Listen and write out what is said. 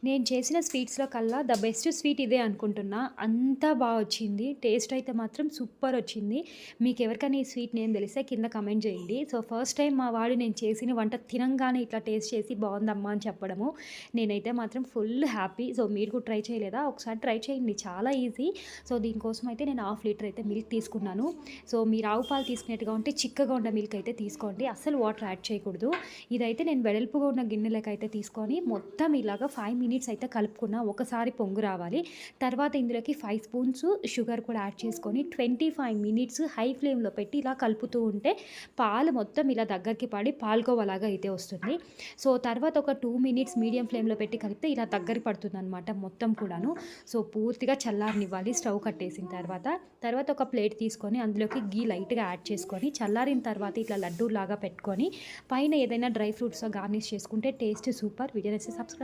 నేను చేసిన స్వీట్స్‌లో కల్లా ద బెస్ట్ స్వీట్ ఇదే అనుకుంటున్నా. అంతా వచ్చింది. టేస్ట్ అయితే మాత్రం సూపరొచ్చింది. మీకెవరికైనా ఈ స్వీట్ నేమ్ తెలిస్తే కింద కామెంట్ చేయండి. సో, ఫస్ట్ టైమ్ మా వాడు నేను చేసిన వంట తినంగానే ఇట్లా టేస్ట్ చేసి బావుందమ్మా అని చెప్పడము. నేనైతే మాత్రం ఫుల్ హ్యాపీ. సో, మీరు కూడా ట్రై చేయలేదా? ఒకసారి ట్రై చేయండి. చాలా ఈజీ. సో, దీనికోసం అయితే నేను హాఫ్ లీటర్ అయితే మిల్క్ తీసుకున్నాను. సో, మీరు ఆవు పాలు తీసుకునేట్టుగా ఉంటే చిక్కగా ఉన్న మిల్క్ అయితే తీసుకోండి. అస్సలు వాటర్ యాడ్ చేయకూడదు. ఇదైతే నేను వెడల్పుగా ఉన్న గిన్నెలకైతే తీసుకొని మొత్తం ఇలాగ 5 మినిట్స్ అయితే కలుపుకున్నా. ఒకసారి పొంగు రావాలి. తర్వాత ఇందులోకి 5 స్పూన్స్ షుగర్ కూడా యాడ్ చేసుకొని 25 మినిట్స్ హై ఫ్లేమ్‌లో పెట్టి ఇలా కలుపుతూ ఉంటే పాలు మొత్తం ఇలా దగ్గరికి పడి పాలకోవాలాగా అయితే వస్తుంది. సో, తర్వాత ఒక 2 మినిట్స్ మీడియం ఫ్లేమ్‌లో పెట్టి కలిపితే ఇలా దగ్గరికి పడుతుందనమాట మొత్తం కూడాను. సో, పూర్తిగా చల్లారనివ్వాలి స్టవ్ కట్టేసిన తర్వాత. తర్వాత ఒక ప్లేట్ తీసుకొని అందులోకి ఘీ లైట్‌గా యాడ్ చేసుకొని చల్లారిన తర్వాత ఇట్లా లడ్డూలాగా పెట్టుకొని పైన ఏదైనా డ్రై ఫ్రూట్స్‌తో గార్నిష్ చేసుకుంటే టేస్ట్ సూపర్. వీడియో నచ్చితే సబ్స్క్రైబ్